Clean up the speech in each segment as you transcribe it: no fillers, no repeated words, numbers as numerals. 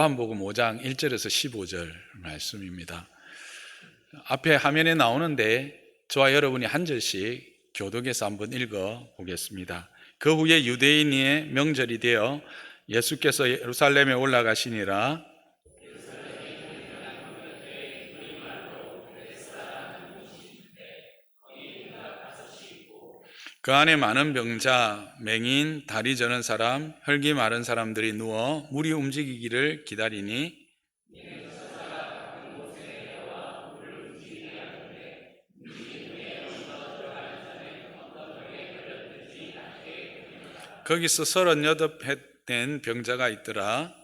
요한복음 5장 1절에서 15절 말씀입니다. 앞에 화면에 나오는데 저와 여러분이 한 절씩 교독해서 한번 읽어 보겠습니다. 그 후에 유대인의 명절이 되어 예수께서 예루살렘에 올라가시니라. 그 안에 많은 병자, 맹인, 다리 저는 사람, 혈기 마른 사람들이 누워 물이 움직이기를 기다리니 거기서 38해 된 병자가 있더라.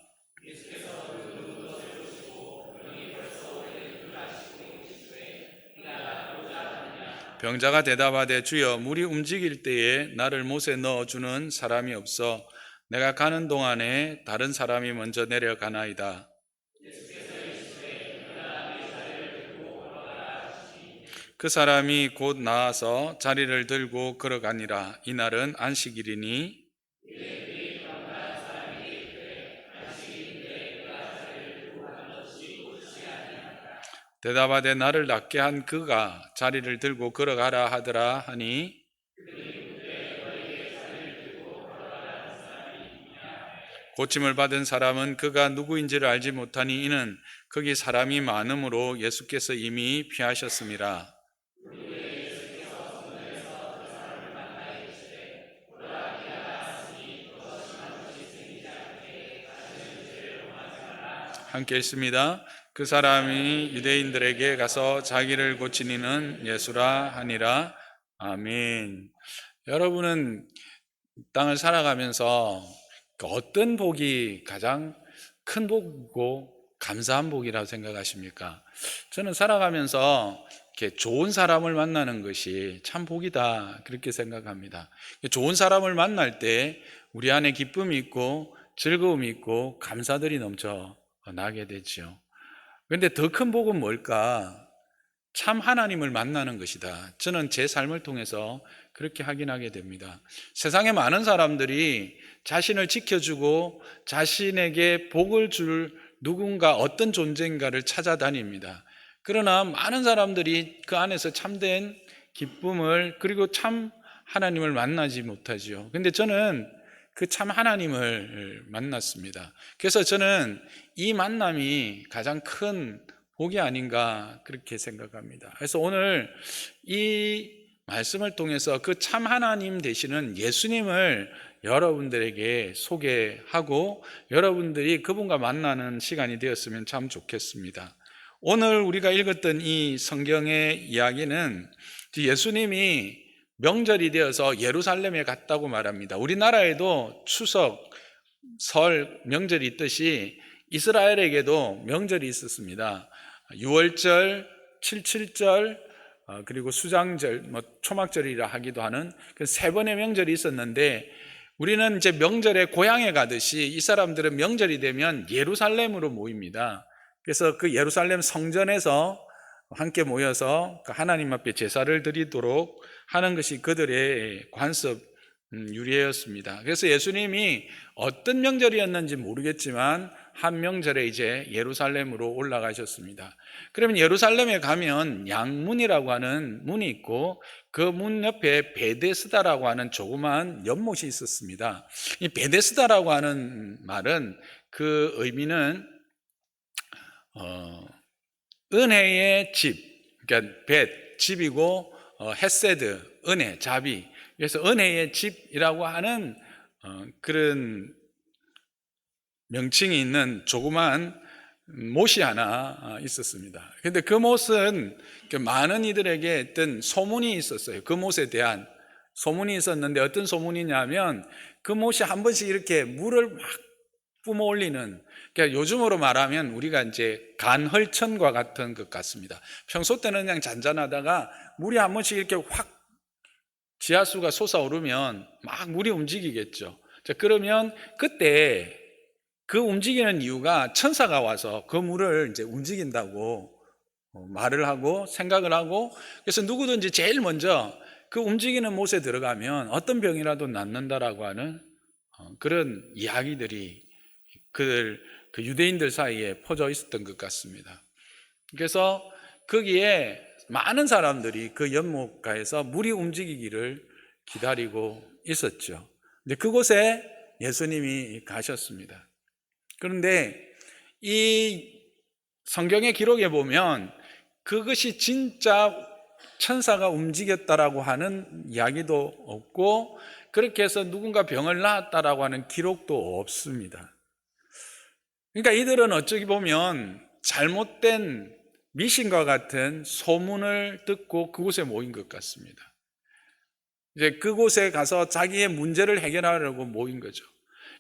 병자가 대답하되 주여 물이 움직일 때에 나를 못에 넣어주는 사람이 없어 내가 가는 동안에 다른 사람이 먼저 내려가나이다. 그 사람이 곧 나와서 자리를 들고 걸어가니라. 이날은 안식일이니 대답하되 나를 낫게 한 그가 자리를 들고 걸어가라 하더라 하니 고침을 받은 사람은 그가 누구인지를 알지 못하니 이는 거기 사람이 많음으로 예수께서 이미 피하셨음이라. 함께 읽습니다. 그 사람이 유대인들에게 가서 자기를 고치니는 예수라 하니라. 아멘. 여러분은 땅을 살아가면서 어떤 복이 가장 큰 복이고 감사한 복이라고 생각하십니까? 저는 살아가면서 이렇게 좋은 사람을 만나는 것이 참 복이다 그렇게 생각합니다. 좋은 사람을 만날 때 우리 안에 기쁨이 있고 즐거움이 있고 감사들이 넘쳐 나게 되죠. 그런데 더 큰 복은 뭘까? 참 하나님을 만나는 것이다. 저는 제 삶을 통해서 그렇게 확인하게 됩니다. 세상에 많은 사람들이 자신을 지켜주고 자신에게 복을 줄 누군가 어떤 존재인가를 찾아다닙니다. 그러나 많은 사람들이 그 안에서 참된 기쁨을 그리고 참 하나님을 만나지 못하지요. 근데 저는 그 참 하나님을 만났습니다. 그래서 저는 이 만남이 가장 큰 복이 아닌가 그렇게 생각합니다. 그래서 오늘 이 말씀을 통해서 그 참 하나님 되시는 예수님을 여러분들에게 소개하고 여러분들이 그분과 만나는 시간이 되었으면 참 좋겠습니다. 오늘 우리가 읽었던 이 성경의 이야기는 예수님이 명절이 되어서 예루살렘에 갔다고 말합니다. 우리나라에도 추석, 설, 명절이 있듯이 이스라엘에게도 명절이 있었습니다. 6월절, 77절, 그리고 수장절, 초막절이라 하기도 하는 그 세 번의 명절이 있었는데 우리는 이제 명절에 고향에 가듯이 이 사람들은 명절이 되면 예루살렘으로 모입니다. 그래서 그 예루살렘 성전에서 함께 모여서 하나님 앞에 제사를 드리도록 하는 것이 그들의 관습 유래였습니다. 그래서 예수님이 어떤 명절이었는지 모르겠지만 한 명절에 이제 예루살렘으로 올라가셨습니다. 그러면 예루살렘에 가면 양문이라고 하는 문이 있고 그 문 옆에 베데스다라고 하는 조그마한 연못이 있었습니다. 이 베데스다라고 하는 말은 그 의미는 은혜의 집, 그러니까 집이고 헤세드, 은혜, 자비. 그래서 은혜의 집이라고 하는 그런 명칭이 있는 조그마한 못이 하나 있었습니다. 그런데 그 못은 많은 이들에게 어떤 소문이 있었어요. 그 못에 대한 소문이 있었는데 어떤 소문이냐면 그 못이 한 번씩 이렇게 물을 막 뿜어 올리는, 그러니까 요즘으로 말하면 우리가 이제 간헐천과 같은 것 같습니다. 평소 때는 그냥 잔잔하다가 물이 한 번씩 이렇게 확 지하수가 솟아오르면 막 물이 움직이겠죠. 자, 그러면 그때 그 움직이는 이유가 천사가 와서 그 물을 이제 움직인다고 말을 하고 생각을 하고, 그래서 누구든지 제일 먼저 그 움직이는 못에 들어가면 어떤 병이라도 낫는다라고 하는 그런 이야기들이 그 그 유대인들 사이에 퍼져 있었던 것 같습니다. 그래서 거기에 많은 사람들이 그 연못가에서 물이 움직이기를 기다리고 있었죠. 근데 그곳에 예수님이 가셨습니다. 그런데 이 성경의 기록에 보면 그것이 진짜 천사가 움직였다라고 하는 이야기도 없고, 그렇게 해서 누군가 병을 낳았다라고 하는 기록도 없습니다. 그러니까 이들은 어찌 보면 잘못된 미신과 같은 소문을 듣고 그곳에 모인 것 같습니다. 이제 그곳에 가서 자기의 문제를 해결하려고 모인 거죠.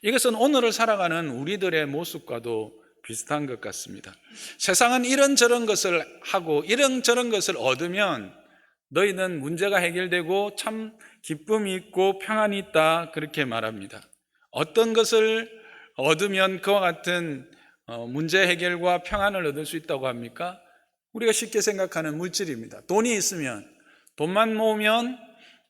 이것은 오늘을 살아가는 우리들의 모습과도 비슷한 것 같습니다. 세상은 이런저런 것을 하고 이런저런 것을 얻으면 너희는 문제가 해결되고 참 기쁨이 있고 평안이 있다, 그렇게 말합니다. 어떤 것을 얻으면 그와 같은 문제 해결과 평안을 얻을 수 있다고 합니까? 우리가 쉽게 생각하는 물질입니다. 돈이 있으면, 돈만 모으면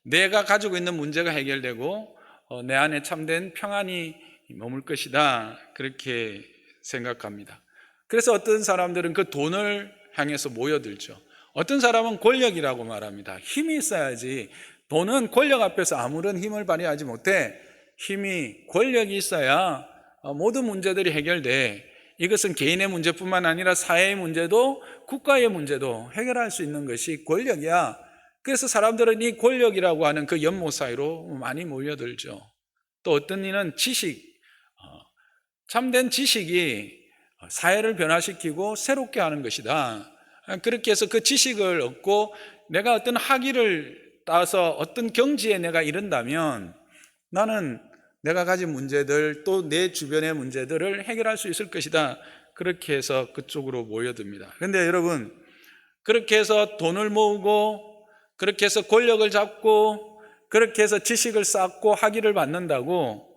내가 가지고 있는 문제가 해결되고 내 안에 참된 평안이 머물 것이다, 그렇게 생각합니다. 그래서 어떤 사람들은 그 돈을 향해서 모여들죠. 어떤 사람은 권력이라고 말합니다. 힘이 있어야지. 돈은 권력 앞에서 아무런 힘을 발휘하지 못해. 힘이, 권력이 있어야 모든 문제들이 해결돼. 이것은 개인의 문제뿐만 아니라 사회의 문제도 국가의 문제도 해결할 수 있는 것이 권력이야. 그래서 사람들은 이 권력이라고 하는 그 연못 사이로 많이 모여들죠. 또 어떤 이는 지식, 참된 지식이 사회를 변화시키고 새롭게 하는 것이다. 그렇게 해서 그 지식을 얻고 내가 어떤 학위를 따서 어떤 경지에 내가 이른다면 나는 내가 가진 문제들, 또 내 주변의 문제들을 해결할 수 있을 것이다. 그렇게 해서 그쪽으로 모여듭니다. 그런데 여러분, 그렇게 해서 돈을 모으고, 그렇게 해서 권력을 잡고, 그렇게 해서 지식을 쌓고 학위를 받는다고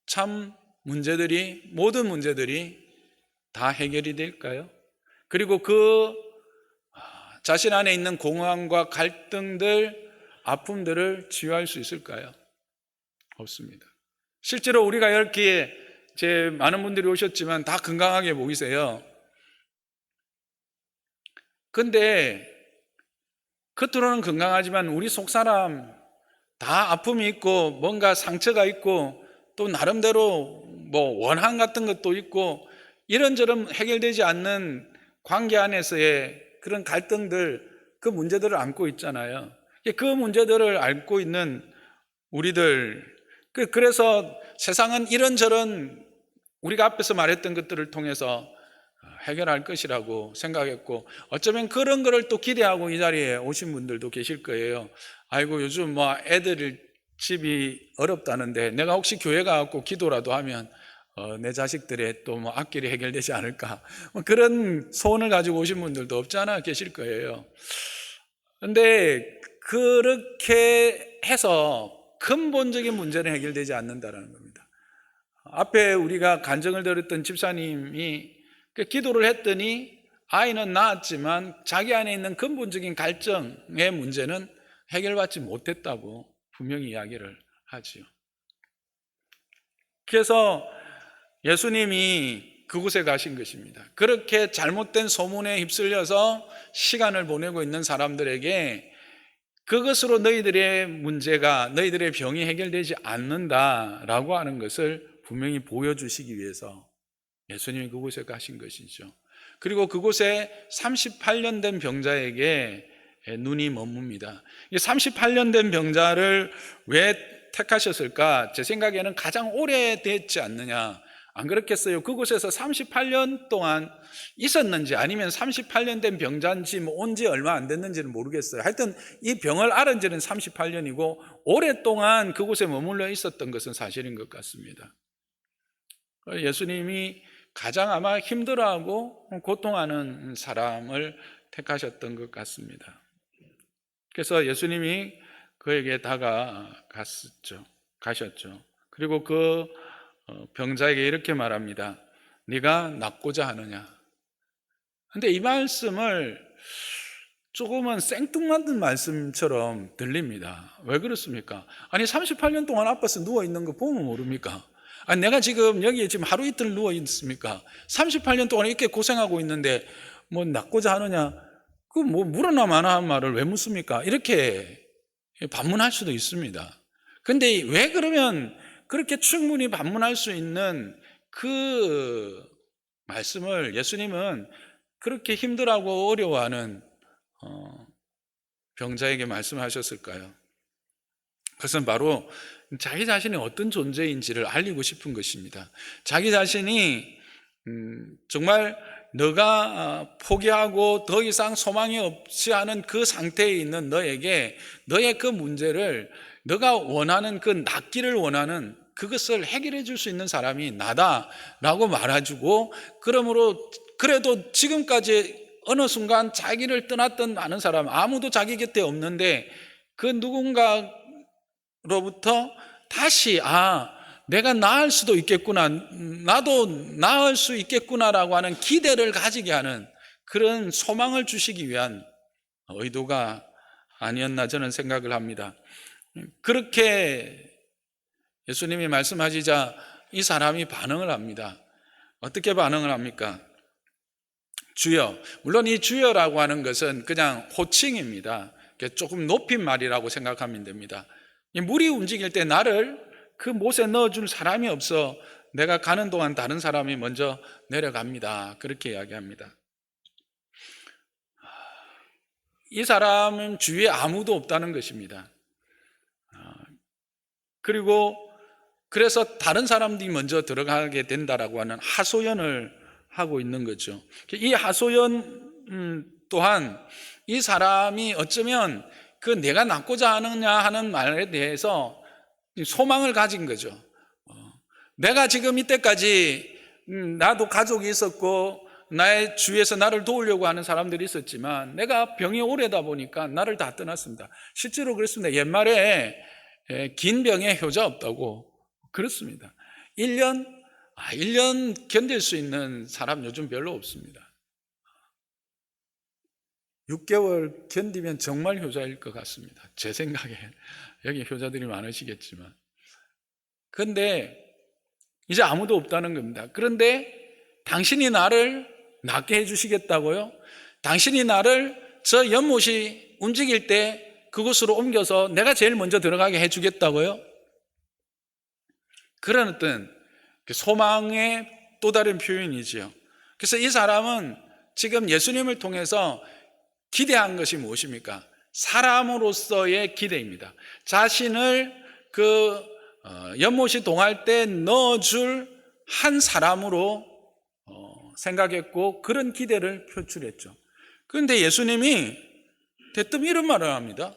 참 문제들이, 모든 문제들이 다 해결이 될까요? 그리고 그 자신 안에 있는 공허함과 갈등들, 아픔들을 치유할 수 있을까요? 없습니다. 실제로 우리가 이렇게 많은 분들이 오셨지만 다 건강하게 보이세요. 근데 겉으로는 건강하지만 우리 속사람 다 아픔이 있고 뭔가 상처가 있고 또 나름대로 원한 같은 것도 있고 이런저런 해결되지 않는 관계 안에서의 그런 갈등들, 그 문제들을 안고 있잖아요. 그 문제들을 안고 있는 우리들, 그래서 세상은 이런저런 우리가 앞에서 말했던 것들을 통해서 해결할 것이라고 생각했고, 어쩌면 그런 거를 또 기대하고 이 자리에 오신 분들도 계실 거예요. 아이고, 요즘 애들 집이 어렵다는데 내가 혹시 교회 가고 기도라도 하면 내 자식들의 또 앞길이 해결되지 않을까, 그런 소원을 가지고 오신 분들도 없지 않아 계실 거예요. 그런데 그렇게 해서 근본적인 문제는 해결되지 않는다는 겁니다. 앞에 우리가 간증을 들었던 집사님이 기도를 했더니 아이는 낳았지만 자기 안에 있는 근본적인 갈증의 문제는 해결받지 못했다고 분명히 이야기를 하지요. 그래서 예수님이 그곳에 가신 것입니다. 그렇게 잘못된 소문에 휩쓸려서 시간을 보내고 있는 사람들에게 그것으로 너희들의 문제가, 너희들의 병이 해결되지 않는다라고 하는 것을 분명히 보여주시기 위해서 예수님이 그곳에 가신 것이죠. 그리고 그곳에 38년 된 병자에게 눈이 머뭅니다. 38년 된 병자를 왜 택하셨을까? 제 생각에는 가장 오래됐지 않느냐, 안 그렇겠어요? 그곳에서 38년 동안 있었는지 아니면 38년 된 병자인지 온지 얼마 안 됐는지는 모르겠어요. 하여튼 이 병을 앓은 지는 38년이고 오랫동안 그곳에 머물러 있었던 것은 사실인 것 같습니다. 예수님이 가장 아마 힘들어하고 고통하는 사람을 택하셨던 것 같습니다. 그래서 예수님이 그에게 가셨죠. 그리고 그 병자에게 이렇게 말합니다. 네가 낫고자 하느냐? 근데 이 말씀을 조금은 생뚱맞은 말씀처럼 들립니다. 왜 그렇습니까? 아니 38년 동안 아파서 누워있는 거 보면 모릅니까? 내가 지금 여기에 지금 하루 이틀 누워 있습니까? 38년 동안 이렇게 고생하고 있는데 뭐 낫고자 하느냐? 그 뭐 물어나 마나 한 말을 왜 묻습니까? 이렇게 반문할 수도 있습니다. 근데 왜 그러면 그렇게 충분히 반문할 수 있는 그 말씀을 예수님은 그렇게 힘들어하고 어려워하는 병자에게 말씀하셨을까요? 그것은 바로 자기 자신이 어떤 존재인지를 알리고 싶은 것입니다. 자기 자신이 정말 너가 포기하고 더 이상 소망이 없지 않은 그 상태에 있는 너에게 너의 그 문제를 너가 원하는 그 낫기를 원하는 그것을 해결해 줄 수 있는 사람이 나다라고 말해주고, 그러므로 그래도 지금까지 어느 순간 자기를 떠났던 많은 사람, 아무도 자기 곁에 없는데 그 누군가로부터 다시 내가 나을 수도 있겠구나, 나도 나을 수 있겠구나라고 하는 기대를 가지게 하는 그런 소망을 주시기 위한 의도가 아니었나 저는 생각을 합니다. 그렇게 예수님이 말씀하시자 이 사람이 반응을 합니다. 어떻게 반응을 합니까? 주여. 물론 이 주여라고 하는 것은 그냥 호칭입니다. 조금 높인 말이라고 생각하면 됩니다. 물이 움직일 때 나를 그 못에 넣어줄 사람이 없어 내가 가는 동안 다른 사람이 먼저 내려갑니다. 그렇게 이야기합니다. 이 사람은 주위에 아무도 없다는 것입니다. 그리고 그래서 다른 사람들이 먼저 들어가게 된다라고 하는 하소연을 하고 있는 거죠. 이 하소연 또한 이 사람이 어쩌면 그 내가 낫고자 하느냐 하는 말에 대해서 소망을 가진 거죠. 내가 지금 이때까지 나도 가족이 있었고 나의 주위에서 나를 도우려고 하는 사람들이 있었지만 내가 병이 오래다 보니까 나를 다 떠났습니다. 실제로 그렇습니다. 옛말에 긴 병에 효자 없다고 그렇습니다. 1년 견딜 수 있는 사람 요즘 별로 없습니다. 6개월 견디면 정말 효자일 것 같습니다. 제 생각에. 여기 효자들이 많으시겠지만. 그런데 이제 아무도 없다는 겁니다. 그런데 당신이 나를 낫게 해주시겠다고요? 당신이 나를 저 연못이 움직일 때 그곳으로 옮겨서 내가 제일 먼저 들어가게 해주겠다고요? 그런 어떤 소망의 또 다른 표현이지요. 그래서 이 사람은 지금 예수님을 통해서 기대한 것이 무엇입니까? 사람으로서의 기대입니다. 자신을 그 연못이 동할 때 넣어줄 한 사람으로 생각했고 그런 기대를 표출했죠. 그런데 예수님이 대뜸 이런 말을 합니다.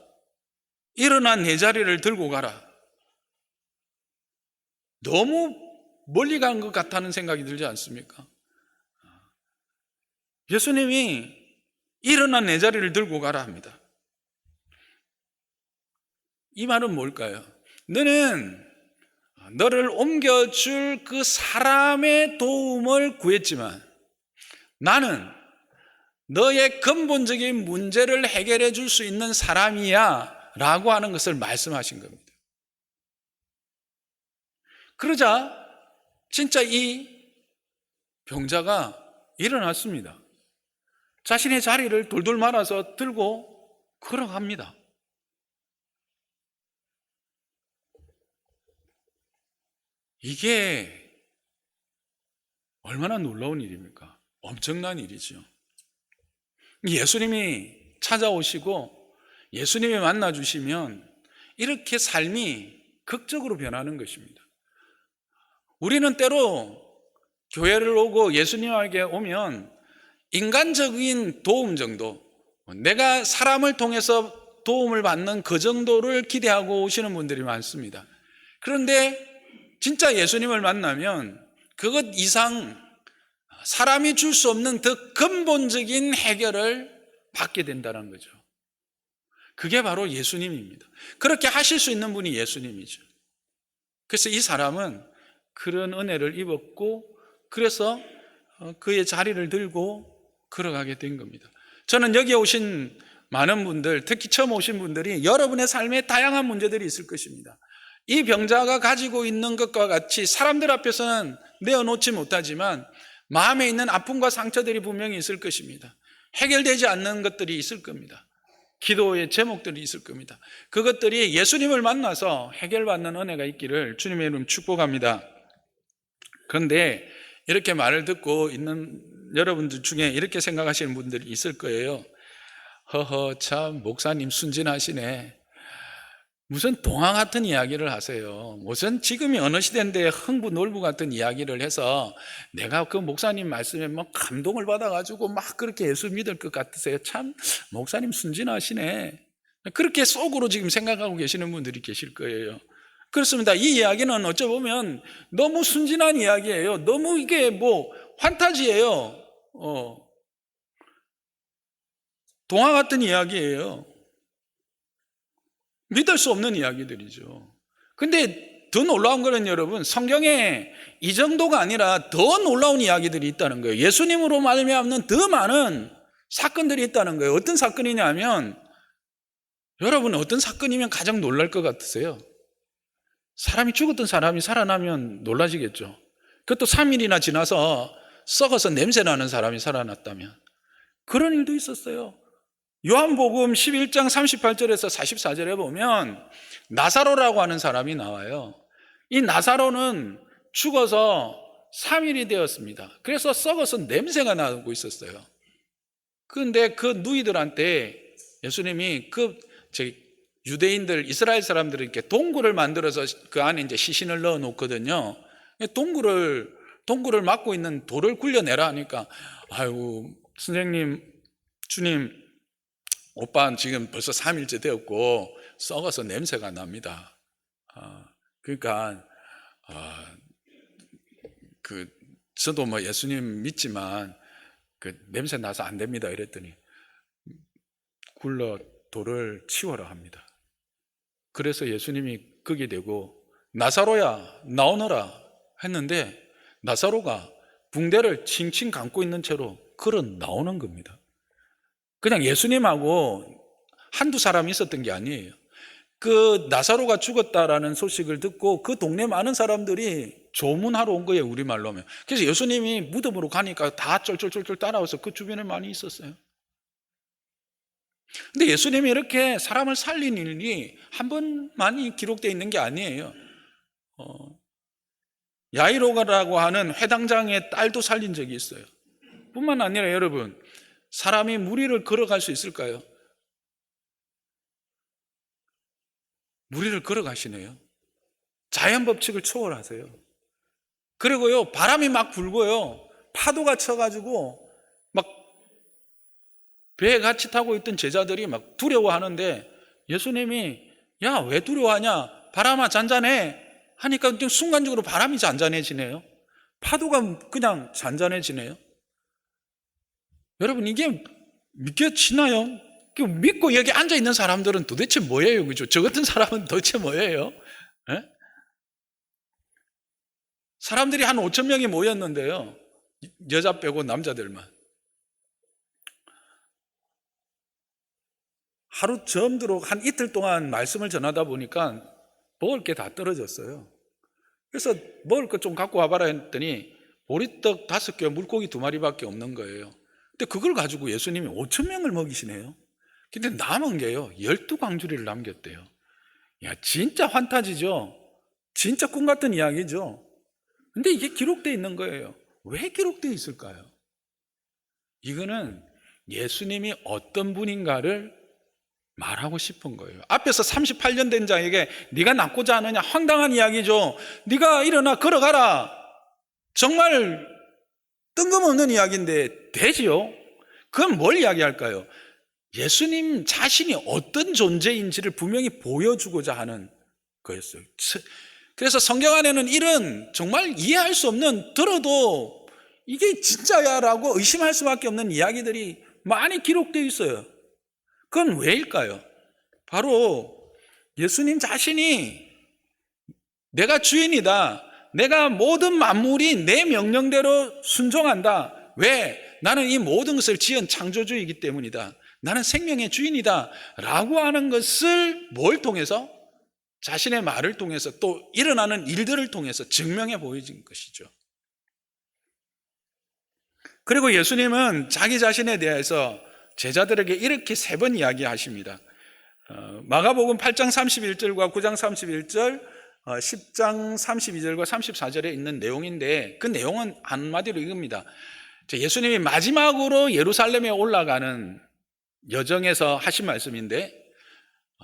일어나 내 자리를 들고 가라. 너무 멀리 간 것 같다는 생각이 들지 않습니까? 예수님이 일어나 내 자리를 들고 가라 합니다. 이 말은 뭘까요? 너를 옮겨줄 그 사람의 도움을 구했지만 나는 너의 근본적인 문제를 해결해 줄 수 있는 사람이야 라고 하는 것을 말씀하신 겁니다. 그러자 진짜 이 병자가 일어났습니다. 자신의 자리를 돌돌 말아서 들고 걸어갑니다. 이게 얼마나 놀라운 일입니까? 엄청난 일이죠. 예수님이 찾아오시고 예수님이 만나주시면 이렇게 삶이 극적으로 변하는 것입니다. 우리는 때로 교회를 오고 예수님에게 오면 인간적인 도움 정도, 내가 사람을 통해서 도움을 받는 그 정도를 기대하고 오시는 분들이 많습니다. 그런데 진짜 예수님을 만나면 그것 이상 사람이 줄 수 없는 더 근본적인 해결을 받게 된다는 거죠. 그게 바로 예수님입니다. 그렇게 하실 수 있는 분이 예수님이죠. 그래서 이 사람은 그런 은혜를 입었고 그래서 그의 자리를 들고 걸어가게 된 겁니다. 저는 여기 오신 많은 분들, 특히 처음 오신 분들이 여러분의 삶에 다양한 문제들이 있을 것입니다. 이 병자가 가지고 있는 것과 같이 사람들 앞에서는 내어놓지 못하지만 마음에 있는 아픔과 상처들이 분명히 있을 것입니다. 해결되지 않는 것들이 있을 겁니다. 기도의 제목들이 있을 겁니다. 그것들이 예수님을 만나서 해결받는 은혜가 있기를 주님의 이름 축복합니다. 그런데 이렇게 말을 듣고 있는 여러분들 중에 이렇게 생각하시는 분들이 있을 거예요. 허허, 참 목사님 순진하시네. 무슨 동화 같은 이야기를 하세요. 무슨 지금이 어느 시대인데 흥부놀부 같은 이야기를 해서 내가 그 목사님 말씀에 막 감동을 받아가지고 막 그렇게 예수 믿을 것 같으세요. 참 목사님 순진하시네. 그렇게 속으로 지금 생각하고 계시는 분들이 계실 거예요. 그렇습니다. 이 이야기는 어쩌보면 너무 순진한 이야기예요. 너무 이게 뭐 환타지예요. 동화 같은 이야기예요. 믿을 수 없는 이야기들이죠. 근데 더 놀라운 거는 여러분, 성경에 이 정도가 아니라 더 놀라운 이야기들이 있다는 거예요. 예수님으로 말미암는 더 많은 사건들이 있다는 거예요. 어떤 사건이냐면, 여러분 어떤 사건이면 가장 놀랄 것 같으세요? 사람이 죽었던 사람이 살아나면 놀라시겠죠. 그것도 3일이나 지나서 썩어서 냄새나는 사람이 살아났다면. 그런 일도 있었어요. 요한복음 11장 38절에서 44절에 보면 나사로라고 하는 사람이 나와요. 이 나사로는 죽어서 3일이 되었습니다. 그래서 썩어서 냄새가 나고 있었어요. 그런데 그 누이들한테 예수님이 유대인들, 이스라엘 사람들은 이렇게 동굴을 만들어서 그 안에 이제 시신을 넣어 놓거든요. 동굴을 막고 있는 돌을 굴려내라 하니까, 아이고, 선생님, 주님, 오빠는 지금 벌써 3일째 되었고 썩어서 냄새가 납니다. 그러니까 저도 뭐 예수님 믿지만 그 냄새 나서 안 됩니다. 이랬더니 굴러 돌을 치워라 합니다. 그래서 예수님이 거기 대고 나사로야 나오너라 했는데 나사로가 붕대를 칭칭 감고 있는 채로 걸어 나오는 겁니다. 그냥 예수님하고 한두 사람이 있었던 게 아니에요. 그 나사로가 죽었다라는 소식을 듣고 그 동네 많은 사람들이 조문하러 온 거예요, 우리말로 하면. 그래서 예수님이 무덤으로 가니까 다 쫄쫄쫄쫄 따라와서 그 주변에 많이 있었어요. 근데 예수님이 이렇게 사람을 살린 일이 한 번만이 기록되어 있는 게 아니에요. 야이로가라고 하는 회당장의 딸도 살린 적이 있어요. 뿐만 아니라 여러분, 사람이 무리를 걸어갈 수 있을까요? 무리를 걸어가시네요. 자연 법칙을 초월하세요. 그리고요, 바람이 막 불고요, 파도가 쳐가지고 막 배에 같이 타고 있던 제자들이 막 두려워하는데 예수님이 야, 왜 두려워하냐? 바람아 잔잔해 하니까 순간적으로 바람이 잔잔해지네요. 파도가 그냥 잔잔해지네요. 여러분, 이게 믿겨지나요? 믿고 여기 앉아있는 사람들은 도대체 뭐예요? 그죠? 저 같은 사람은 도대체 뭐예요? 에? 사람들이 한 5천 명이 모였는데요. 여자 빼고 남자들만. 하루 저음도록 한 이틀 동안 말씀을 전하다 보니까 먹을 게 다 떨어졌어요. 그래서 먹을 것 좀 갖고 와봐라 했더니 보리떡 5개, 물고기 2마리밖에 없는 거예요. 근데 그걸 가지고 예수님이 5천 명을 먹이시네요. 근데 남은 게요, 12광주리를 남겼대요. 야, 진짜 환타지죠? 진짜 꿈 같은 이야기죠? 근데 이게 기록되어 있는 거예요. 왜 기록되어 있을까요? 이거는 예수님이 어떤 분인가를 말하고 싶은 거예요. 앞에서 38년 된 자에게 네가 낫고자 하느냐, 황당한 이야기죠. 네가 일어나 걸어가라. 정말 뜬금없는 이야기인데 되지요? 그건 뭘 이야기할까요? 예수님 자신이 어떤 존재인지를 분명히 보여주고자 하는 거였어요. 그래서 성경 안에는 이런 정말 이해할 수 없는, 들어도 이게 진짜야 라고 의심할 수밖에 없는 이야기들이 많이 기록되어 있어요. 그건 왜일까요? 바로 예수님 자신이 내가 주인이다, 내가 모든 만물이 내 명령대로 순종한다. 왜? 나는 이 모든 것을 지은 창조주이기 때문이다. 나는 생명의 주인이다 라고 하는 것을 뭘 통해서? 자신의 말을 통해서 또 일어나는 일들을 통해서 증명해 보여진 것이죠. 그리고 예수님은 자기 자신에 대해서 제자들에게 이렇게 3번 이야기하십니다. 마가복음 8장 31절과 9장 31절, 10장 32절과 34절에 있는 내용인데 그 내용은 한마디로 이겁니다. 예수님이 마지막으로 예루살렘에 올라가는 여정에서 하신 말씀인데,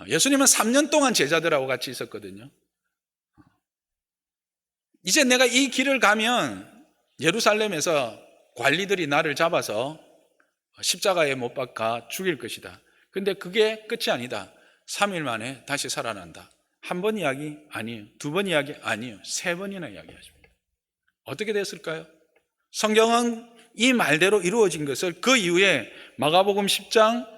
예수님은 3년 동안 제자들하고 같이 있었거든요. 이제 내가 이 길을 가면 예루살렘에서 관리들이 나를 잡아서 십자가에 못 박아 죽일 것이다. 근데 그게 끝이 아니다. 3일 만에 다시 살아난다. 한 번 이야기 아니에요. 2번 이야기 아니에요. 3번이나 이야기하십니다. 어떻게 됐을까요? 성경은 이 말대로 이루어진 것을 그 이후에 마가복음 10장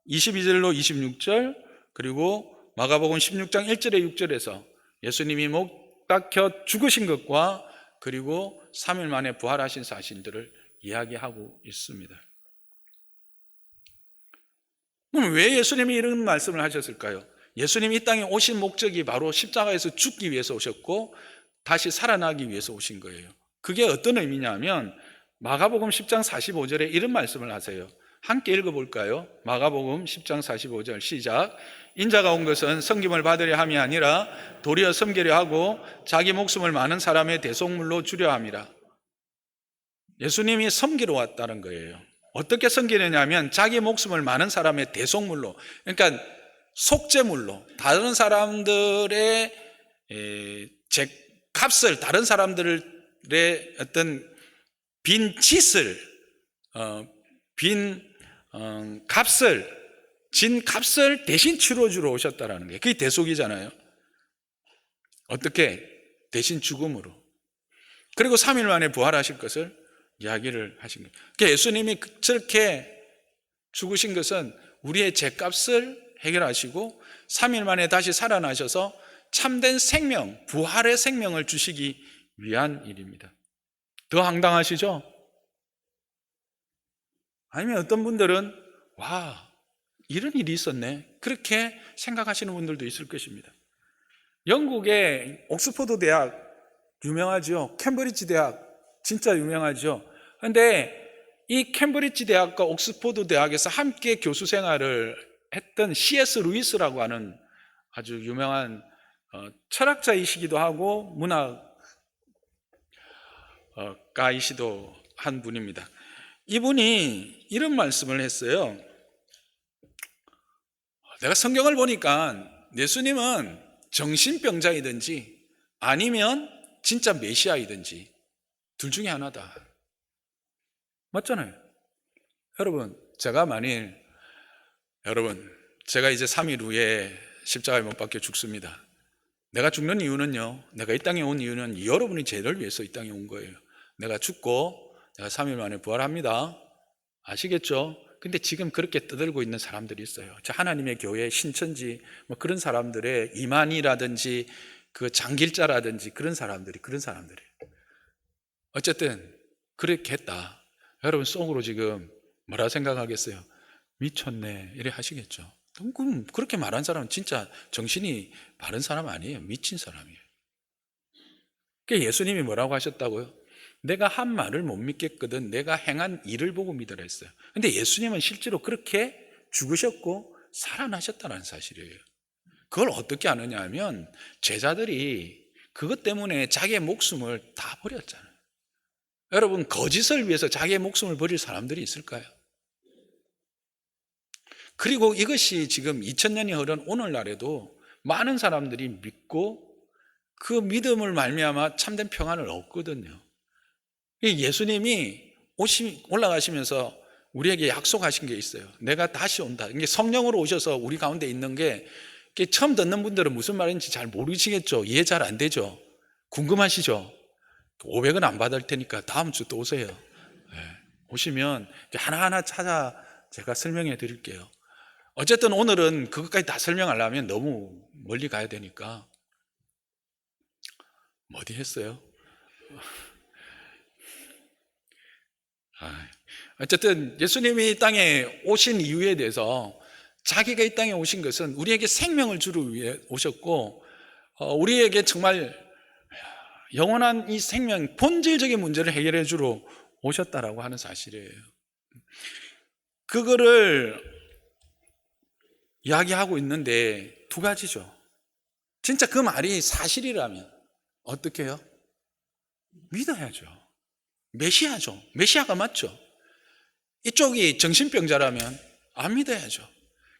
22절로 26절, 그리고 마가복음 16장 1절에 6절에서 예수님이 목 박혀 죽으신 것과 그리고 3일 만에 부활하신 사실들을 이야기하고 있습니다. 그럼 왜 예수님이 이런 말씀을 하셨을까요? 예수님이 이 땅에 오신 목적이 바로 십자가에서 죽기 위해서 오셨고 다시 살아나기 위해서 오신 거예요. 그게 어떤 의미냐면 마가복음 10장 45절에 이런 말씀을 하세요. 함께 읽어볼까요? 마가복음 10장 45절 시작. 인자가 온 것은 섬김을 받으려 함이 아니라 도리어 섬기려 하고 자기 목숨을 많은 사람의 대속물로 주려 함이라. 예수님이 섬기러 왔다는 거예요. 어떻게 섬기느냐 하면 자기 목숨을 많은 사람의 대속물로, 그러니까 속죄물로, 다른 사람들의 값을, 다른 사람들의 어떤 빈 짓을, 진 값을 대신 치러주러 오셨다는 게 그게 대속이잖아요. 어떻게? 대신 죽음으로. 그리고 3일 만에 부활하실 것을 이야기를 하신 거예요. 그러니까 예수님이 저렇게 죽으신 것은 우리의 죄값을 해결하시고 3일 만에 다시 살아나셔서 참된 생명, 부활의 생명을 주시기 위한 일입니다. 더 황당하시죠? 아니면 어떤 분들은 와, 이런 일이 있었네, 그렇게 생각하시는 분들도 있을 것입니다. 영국의 옥스퍼드 대학 유명하죠. 캠브리지 대학 진짜 유명하죠. 그런데 이 캠브리지 대학과 옥스퍼드 대학에서 함께 교수 생활을 했던 C.S. 루이스라고 하는 아주 유명한 철학자이시기도 하고 문학가이시도 한 분입니다. 이분이 이런 말씀을 했어요. 내가 성경을 보니까 예수님은 정신병자이든지 아니면 진짜 메시아이든지 둘 중에 하나다. 맞잖아요. 여러분, 제가 이제 3일 후에 십자가에 못 박혀 죽습니다. 내가 죽는 이유는요, 내가 이 땅에 온 이유는 여러분이 죄를 위해서 이 땅에 온 거예요. 내가 죽고 내가 3일 만에 부활합니다. 아시겠죠? 근데 지금 그렇게 떠들고 있는 사람들이 있어요. 하나님의 교회 신천지 뭐 그런 사람들의 이만희라든지 그 장길자라든지 그런 사람들이 어쨌든 그렇게 했다. 여러분 속으로 지금 뭐라 생각하겠어요? 미쳤네 이래 하시겠죠. 그럼 그렇게 말한 사람은 진짜 정신이 바른 사람 아니에요. 미친 사람이에요. 그러니까 예수님이 뭐라고 하셨다고요? 내가 한 말을 못 믿겠거든 내가 행한 일을 보고 믿으라 했어요. 근데 예수님은 실제로 그렇게 죽으셨고 살아나셨다는 사실이에요. 그걸 어떻게 아느냐 하면 제자들이 그것 때문에 자기의 목숨을 다 버렸잖아요. 여러분, 거짓을 위해서 자기의 목숨을 버릴 사람들이 있을까요? 그리고 이것이 지금 2000년이 흐른 오늘날에도 많은 사람들이 믿고 그 믿음을 말미암아 참된 평안을 얻거든요. 예수님이 올라가시면서 우리에게 약속하신 게 있어요. 내가 다시 온다. 이게 성령으로 오셔서 우리 가운데 있는 게 처음 듣는 분들은 무슨 말인지 잘 모르시겠죠. 이해 잘 안 되죠. 궁금하시죠? 500원 안 받을 테니까 다음 주 또 오세요. 오시면 하나하나 찾아 제가 설명해 드릴게요. 어쨌든 오늘은 그것까지 다 설명하려면 너무 멀리 가야 되니까 어디 했어요? 어쨌든 예수님이 이 땅에 오신 이유에 대해서 자기가 이 땅에 오신 것은 우리에게 생명을 주기 위해 오셨고 우리에게 정말 영원한 이 생명, 본질적인 문제를 해결해 주러 오셨다라고 하는 사실이에요. 그거를 이야기하고 있는데 두 가지죠. 진짜 그 말이 사실이라면 어떻게 해요? 믿어야죠. 메시아죠. 메시아가 맞죠. 이쪽이 정신병자라면 안 믿어야죠.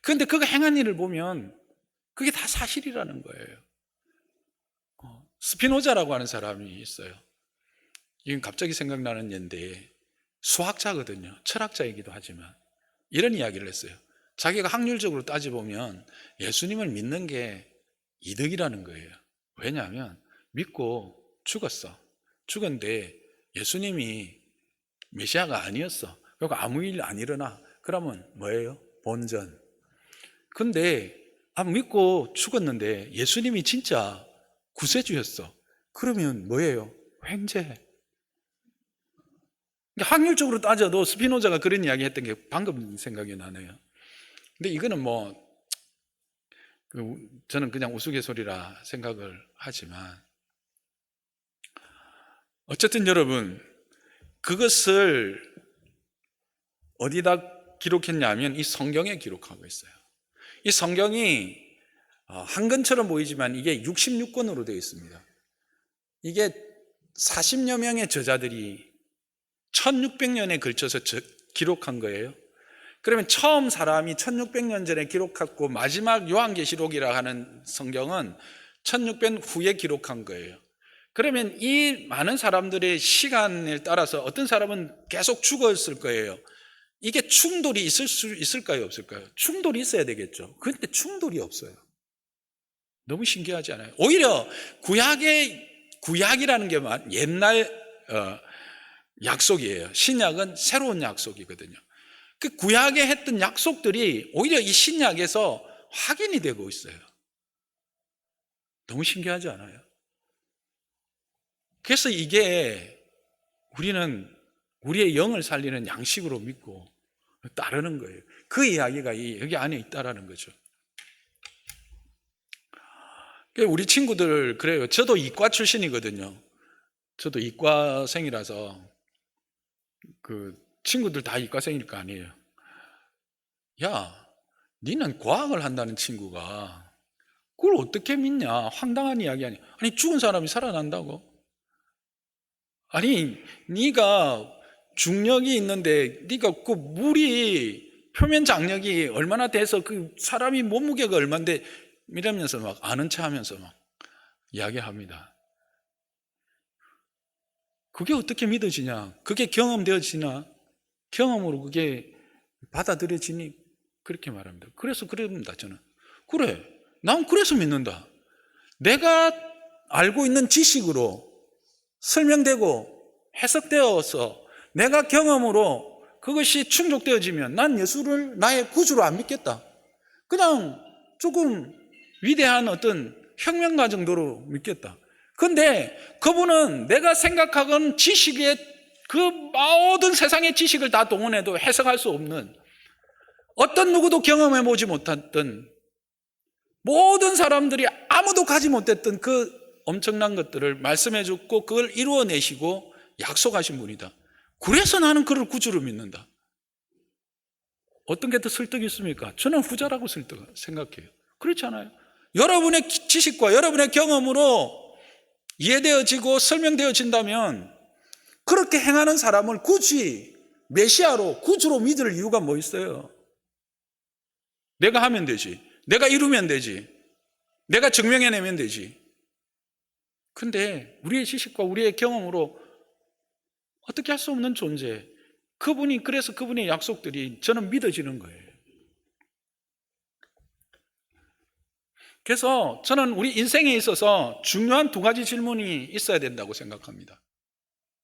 그런데 그가 행한 일을 보면 그게 다 사실이라는 거예요. 스피노자라고 하는 사람이 있어요. 이건 갑자기 생각나는 예인데 수학자거든요. 철학자이기도 하지만 이런 이야기를 했어요. 자기가 확률적으로 따져보면 예수님을 믿는 게 이득이라는 거예요. 왜냐하면 믿고 죽었어. 죽었는데 예수님이 메시아가 아니었어. 그리고 아무 일 안 일어나. 그러면 뭐예요? 본전. 근데 믿고 죽었는데 예수님이 진짜 구세주였어. 그러면 뭐예요? 횡재. 그러니까 확률적으로 따져도 스피노자가 그런 이야기 했던 게 방금 생각이 나네요. 근데 이거는 저는 그냥 우스갯소리라 생각을 하지만 어쨌든 여러분, 그것을 어디다 기록했냐면 이 성경에 기록하고 있어요. 이 성경이 한권처럼 보이지만 이게 66권으로 되어 있습니다. 이게 40여 명의 저자들이 1600년에 걸쳐서 기록한 거예요. 그러면 처음 사람이 1600년 전에 기록했고 마지막 요한계시록이라 하는 성경은 1600년 후에 기록한 거예요. 그러면 이 많은 사람들의 시간을 따라서 어떤 사람은 계속 죽었을 거예요. 이게 충돌이 있을 수 있을까요? 없을까요? 충돌이 있어야 되겠죠. 그런데 충돌이 없어요. 너무 신기하지 않아요? 오히려 구약이라는 게 옛날 약속이에요. 신약은 새로운 약속이거든요. 그 구약에 했던 약속들이 오히려 이 신약에서 확인이 되고 있어요. 너무 신기하지 않아요? 그래서 이게 우리는 우리의 영을 살리는 양식으로 믿고 따르는 거예요. 그 이야기가 여기 안에 있다라는 거죠. 우리 친구들 그래요. 저도 이과 출신이거든요. 저도 이과생이라서 친구들 다 이과생일 거 아니에요. 야, 니는 과학을 한다는 친구가 그걸 어떻게 믿냐? 황당한 이야기 아니야. 아니 죽은 사람이 살아난다고? 아니 네가 중력이 있는데 네가 그 물이 표면 장력이 얼마나 돼서 그 사람이 몸무게가 얼마인데 이러면서 막 아는 체 하면서 막 이야기합니다. 그게 어떻게 믿어지냐? 그게 경험되어지나? 경험으로 그게 받아들여지니? 그렇게 말합니다. 그래서 그럽니다, 저는. 그래, 난 그래서 믿는다. 내가 알고 있는 지식으로 설명되고 해석되어서 내가 경험으로 그것이 충족되어지면 난 예수를 나의 구주로 안 믿겠다. 그냥 조금 위대한 어떤 혁명가 정도로 믿겠다. 그런데 그분은 내가 생각하건 지식의 그 모든 세상의 지식을 다 동원해도 해석할 수 없는 어떤 누구도 경험해보지 못했던 모든 사람들이 아무도 가지 못했던 그 엄청난 것들을 말씀해 줬고 그걸 이루어내시고 약속하신 분이다. 그래서 나는 그를 구주로 믿는다. 어떤 게 더 설득이 있습니까? 저는 후자라고 생각해요. 그렇지 않아요? 여러분의 지식과 여러분의 경험으로 이해되어지고 설명되어진다면 그렇게 행하는 사람을 굳이 메시아로 구주로 믿을 이유가 뭐 있어요? 내가 하면 되지. 내가 이루면 되지. 내가 증명해내면 되지. 근데 우리의 지식과 우리의 경험으로 어떻게 할 수 없는 존재. 그래서 그분의 약속들이 저는 믿어지는 거예요. 그래서 저는 우리 인생에 있어서 중요한 두 가지 질문이 있어야 된다고 생각합니다.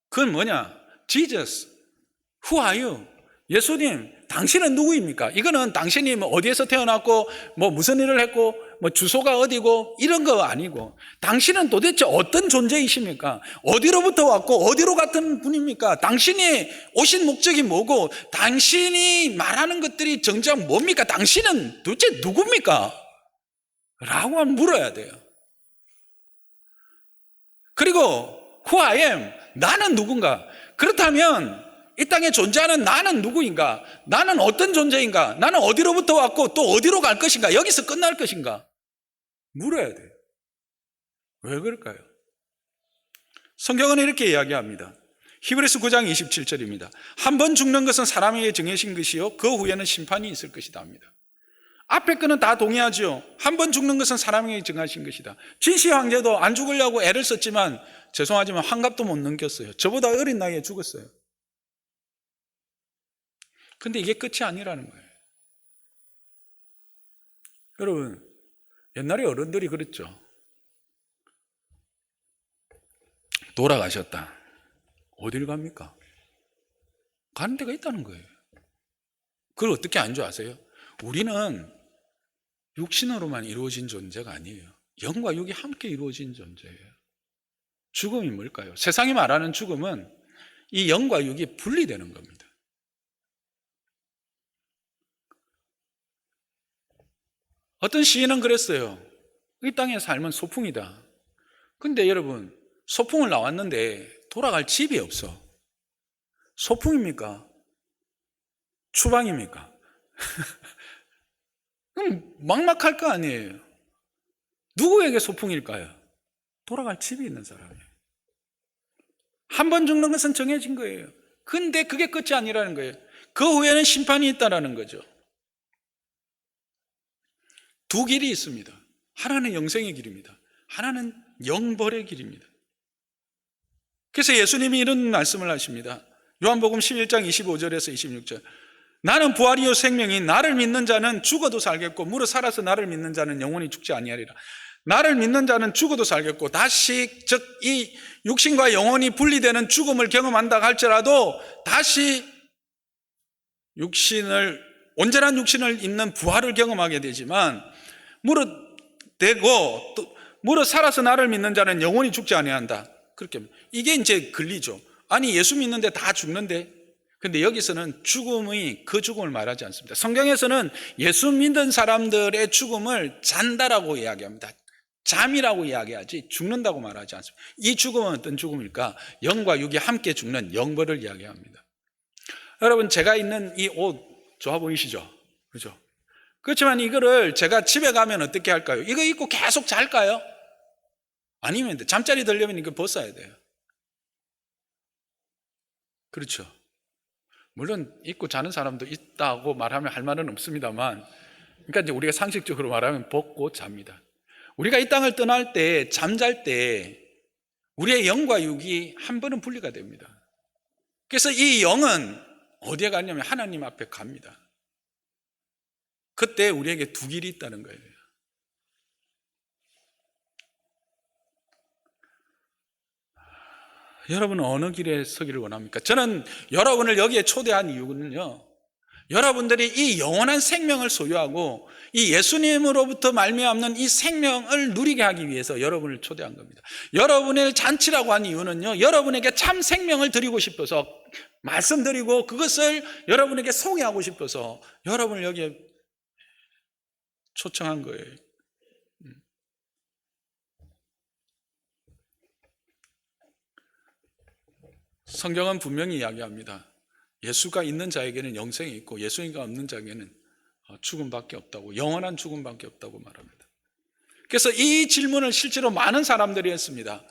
그건 뭐냐? Jesus, who are you? 예수님, 당신은 누구입니까? 이거는 당신이 어디에서 태어났고 무슨 일을 했고 주소가 어디고 이런 거 아니고 당신은 도대체 어떤 존재이십니까? 어디로부터 왔고 어디로 갔던 분입니까? 당신이 오신 목적이 뭐고 당신이 말하는 것들이 정작 뭡니까? 당신은 도대체 누굽니까? 라고 물어야 돼요. 그리고 who I am, 나는 누군가? 그렇다면 이 땅에 존재하는 나는 누구인가? 나는 어떤 존재인가? 나는 어디로부터 왔고 또 어디로 갈 것인가? 여기서 끝날 것인가? 물어야 돼요. 왜 그럴까요? 성경은 이렇게 이야기합니다. 히브리서 9장 27절입니다. 한 번 죽는 것은 사람에게 정해진 것이요 그 후에는 심판이 있을 것이다 합니다. 앞에 거는 다 동의하죠. 한 번 죽는 것은 사람에게 정하신 것이다. 진시 황제도 안 죽으려고 애를 썼지만 죄송하지만 환갑도 못 넘겼어요. 저보다 어린 나이에 죽었어요. 근데 이게 끝이 아니라는 거예요. 여러분, 옛날에 어른들이 그랬죠. 돌아가셨다. 어딜 갑니까? 가는 데가 있다는 거예요. 그걸 어떻게 안 줄 아세요? 우리는 육신으로만 이루어진 존재가 아니에요. 영과 육이 함께 이루어진 존재예요. 죽음이 뭘까요? 세상이 말하는 죽음은 이 영과 육이 분리되는 겁니다. 어떤 시인은 그랬어요. 이 땅의 삶은 소풍이다. 근데 여러분, 소풍을 나왔는데 돌아갈 집이 없어. 소풍입니까? 추방입니까? 그럼 막막할 거 아니에요. 누구에게 소풍일까요? 돌아갈 집이 있는 사람이에요. 한 번 죽는 것은 정해진 거예요. 근데 그게 끝이 아니라는 거예요. 그 후에는 심판이 있다라는 거죠. 두 길이 있습니다. 하나는 영생의 길입니다. 하나는 영벌의 길입니다. 그래서 예수님이 이런 말씀을 하십니다. 요한복음 11장 25절에서 26절. 나는 부활이요 생명이 나를 믿는 자는 죽어도 살겠고 무릇 살아서 나를 믿는 자는 영원히 죽지 아니하리라. 나를 믿는 자는 죽어도 살겠고 다시 즉 이 육신과 영혼이 분리되는 죽음을 경험한다 할지라도 다시 온전한 육신을 입는 부활을 경험하게 되지만 무릇 되고 또 무릇 살아서 나를 믿는 자는 영원히 죽지 아니한다. 그렇게 이게 이제 근리죠. 아니 예수 믿는데 다 죽는데 근데 여기서는 죽음이 그 죽음을 말하지 않습니다. 성경에서는 예수 믿는 사람들의 죽음을 잔다라고 이야기합니다. 잠이라고 이야기하지 죽는다고 말하지 않습니다. 이 죽음은 어떤 죽음일까? 영과 육이 함께 죽는 영벌을 이야기합니다. 여러분 제가 입는 이 옷 좋아 보이시죠? 그죠? 그렇지만 이거를 제가 집에 가면 어떻게 할까요? 이거 입고 계속 잘까요? 아니면 잠자리 들려면 이거 벗어야 돼요. 그렇죠? 물론 입고 자는 사람도 있다고 말하면 할 말은 없습니다만, 그러니까 이제 우리가 상식적으로 말하면 벗고 잡니다. 우리가 이 땅을 떠날 때, 잠잘 때, 우리의 영과 육이 한 번은 분리가 됩니다. 그래서 이 영은 어디에 가냐면 하나님 앞에 갑니다. 그때 우리에게 두 길이 있다는 거예요. 여러분은 어느 길에 서기를 원합니까? 저는 여러분을 여기에 초대한 이유는요, 여러분들이 이 영원한 생명을 소유하고 이 예수님으로부터 말미암는 이 생명을 누리게 하기 위해서 여러분을 초대한 겁니다. 여러분의 잔치라고 한 이유는요, 여러분에게 참 생명을 드리고 싶어서 말씀드리고 그것을 여러분에게 소개하고 싶어서 여러분을 여기에 초청한 거예요. 성경은 분명히 이야기합니다. 예수가 있는 자에게는 영생이 있고 예수가 없는 자에게는 죽음밖에 없다고, 영원한 죽음밖에 없다고 말합니다. 그래서 이 질문을 실제로 많은 사람들이 했습니다.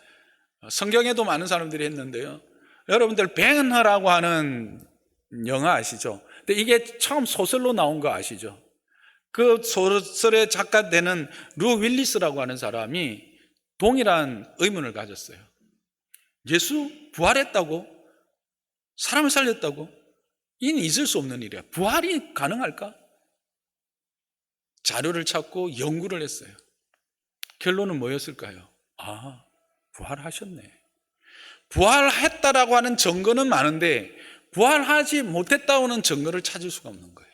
성경에도 많은 사람들이 했는데요. 여러분들 벤허라고 하는 영화 아시죠? 근데 이게 처음 소설로 나온 거 아시죠? 그 소설의 작가 되는 루 윌리스라고 하는 사람이 동일한 의문을 가졌어요. 예수 부활했다고? 사람을 살렸다고? 이는 있을 수 없는 일이야. 부활이 가능할까? 자료를 찾고 연구를 했어요. 결론은 뭐였을까요? 아, 부활하셨네. 부활했다라고 하는 증거는 많은데 부활하지 못했다고는 증거를 찾을 수가 없는 거예요.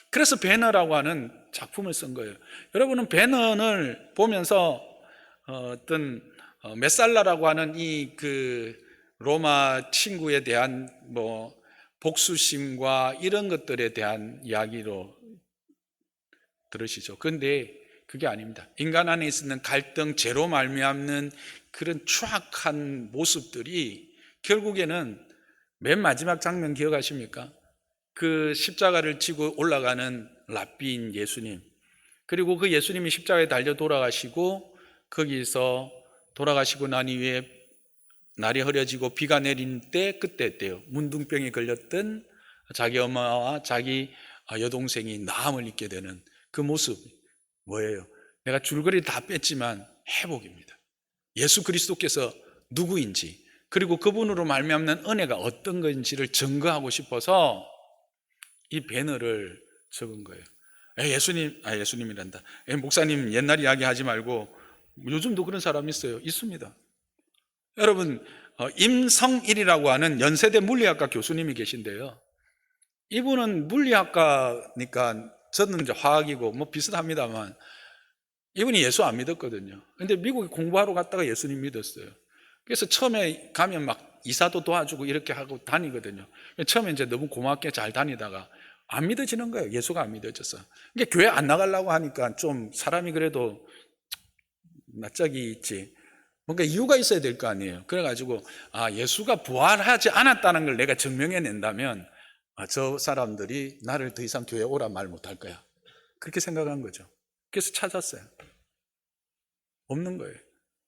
그래서 배너라고 하는 작품을 쓴 거예요. 여러분은 배너를 보면서 어떤 메살라라고 하는 이 로마 친구에 대한 복수심과 이런 것들에 대한 이야기로 들으시죠. 그런데 그게 아닙니다. 인간 안에 있는 갈등, 죄로 말미암는 그런 추악한 모습들이 결국에는 맨 마지막 장면 기억하십니까? 그 십자가를 지고 올라가는 랍비인 예수님, 그리고 그 예수님이 십자가에 달려 돌아가시고 거기서 돌아가시고 난 이후에 날이 흐려지고 비가 내린 때, 그때였대요. 문둥병에 걸렸던 자기 엄마와 자기 여동생이 나음을 입게 되는 그 모습 뭐예요? 내가 줄거리 다 뺐지만 회복입니다. 예수 그리스도께서 누구인지, 그리고 그분으로 말미암는 은혜가 어떤 건지를 증거하고 싶어서 이 배너를 적은 거예요. 예수님이란다. 목사님 옛날 이야기 하지 말고, 요즘도 그런 사람이 있어요. 있습니다. 여러분, 임성일이라고 하는 연세대 물리학과 교수님이 계신데요. 이분은 물리학과니까 저는 이제 화학이고 뭐 비슷합니다만, 이분이 예수 안 믿었거든요. 근데 미국에 공부하러 갔다가 예수님 믿었어요. 그래서 처음에 가면 막 이사도 도와주고 이렇게 하고 다니거든요. 처음에 이제 너무 고맙게 잘 다니다가 안 믿어지는 거예요. 예수가 안 믿어져서. 그러니까 교회 안 나가려고 하니까 좀 사람이 그래도 낯짝이 있지. 뭔가 이유가 있어야 될 거 아니에요. 그래가지고 예수가 부활하지 않았다는 걸 내가 증명해낸다면 저 사람들이 나를 더 이상 교회에 오라 말 못할 거야. 그렇게 생각한 거죠. 그래서 찾았어요. 없는 거예요.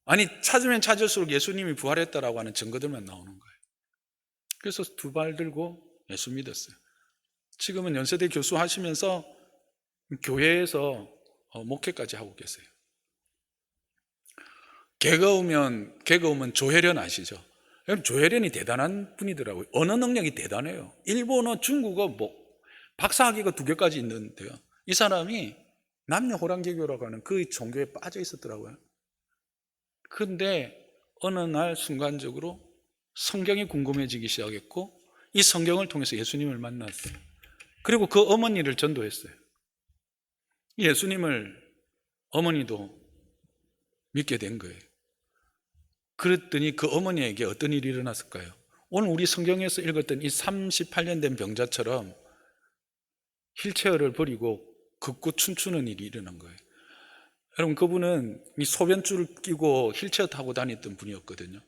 아니, 찾으면 찾을수록 예수님이 부활했다라고 하는 증거들만 나오는 거예요. 그래서 두 발 들고 예수 믿었어요. 지금은 연세대 교수 하시면서 교회에서 목회까지 하고 계세요. 개그우먼 조혜련 아시죠? 조혜련이 대단한 분이더라고요. 언어 능력이 대단해요. 일본어, 중국어, 박사학위가 2개까지 있는데요. 이 사람이 남녀 호랑개교라고 하는 그 종교에 빠져 있었더라고요. 그런데 어느 날 순간적으로 성경이 궁금해지기 시작했고, 이 성경을 통해서 예수님을 만났어요. 그리고 그 어머니를 전도했어요. 예수님을 어머니도 믿게 된 거예요. 그랬더니 그 어머니에게 어떤 일이 일어났을까요? 오늘 우리 성경에서 읽었던 이 38년 된 병자처럼 휠체어를 버리고 걷고 춤추는 일이 일어난 거예요. 여러분, 그분은 이 소변줄을 끼고 휠체어 타고 다녔던 분이었거든요.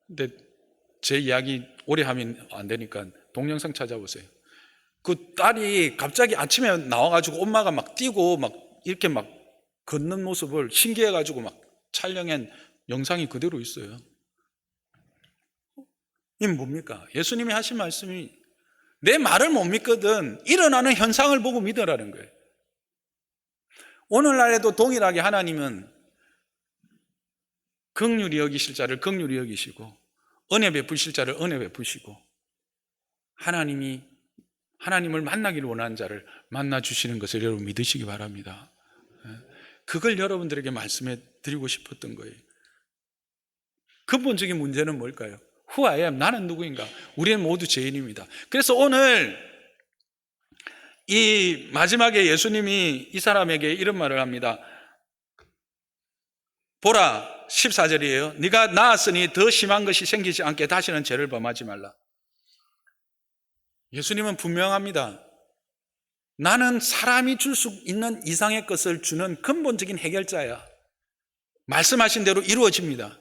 근데 제 이야기 오래 하면 안 되니까 동영상 찾아보세요. 그 딸이 갑자기 아침에 나와가지고 엄마가 막 뛰고 막 이렇게 막 걷는 모습을 신기해가지고 막 촬영한 영상이 그대로 있어요. 이게 뭡니까? 예수님이 하신 말씀이 내 말을 못 믿거든 일어나는 현상을 보고 믿으라는 거예요. 오늘날에도 동일하게 하나님은 긍휼히 여기실 자를 긍휼히 여기시고 은혜 베푸실 자를 은혜 베푸시고 하나님을 만나기를 원하는 자를 만나 주시는 것을 여러분 믿으시기 바랍니다. 그걸 여러분들에게 말씀해 드리고 싶었던 거예요. 근본적인 문제는 뭘까요? Who I am, 나는 누구인가? 우리는 모두 죄인입니다. 그래서 오늘 이 마지막에 예수님이 이 사람에게 이런 말을 합니다. 보라, 14절이에요. 네가 나았으니 더 심한 것이 생기지 않게 다시는 죄를 범하지 말라. 예수님은 분명합니다. 나는 사람이 줄 수 있는 이상의 것을 주는 근본적인 해결자야. 말씀하신 대로 이루어집니다.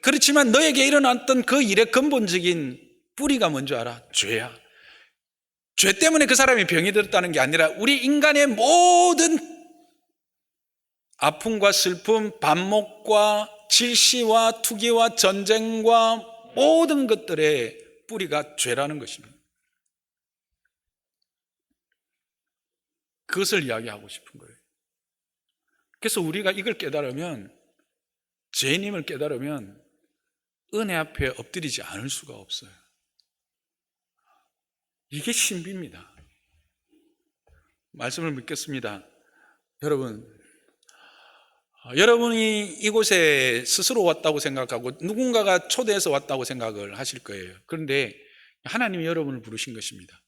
그렇지만 너에게 일어났던 그 일의 근본적인 뿌리가 뭔지 알아? 죄야. 죄 때문에 그 사람이 병이 들었다는 게 아니라 우리 인간의 모든 아픔과 슬픔, 반목과 질시와 투기와 전쟁과 모든 것들의 뿌리가 죄라는 것입니다. 그것을 이야기하고 싶은 거예요. 그래서 우리가 이걸 깨달으면, 죄인임을 깨달으면 은혜 앞에 엎드리지 않을 수가 없어요. 이게 신비입니다. 말씀을 믿겠습니다. 여러분이 이곳에 스스로 왔다고 생각하고 누군가가 초대해서 왔다고 생각을 하실 거예요. 그런데 하나님이 여러분을 부르신 것입니다.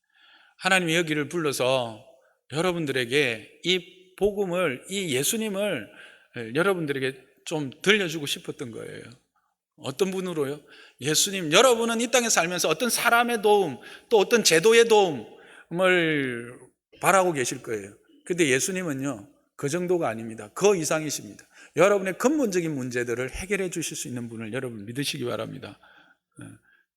하나님이 여기를 불러서 여러분들에게 이 복음을, 이 예수님을 여러분들에게 좀 들려주고 싶었던 거예요. 어떤 분으로요? 예수님, 여러분은 이 땅에 살면서 어떤 사람의 도움, 또 어떤 제도의 도움을 바라고 계실 거예요. 근데 예수님은요, 그 정도가 아닙니다. 그 이상이십니다. 여러분의 근본적인 문제들을 해결해 주실 수 있는 분을 여러분 믿으시기 바랍니다.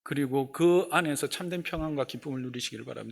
그리고 그 안에서 참된 평안과 기쁨을 누리시기를 바랍니다.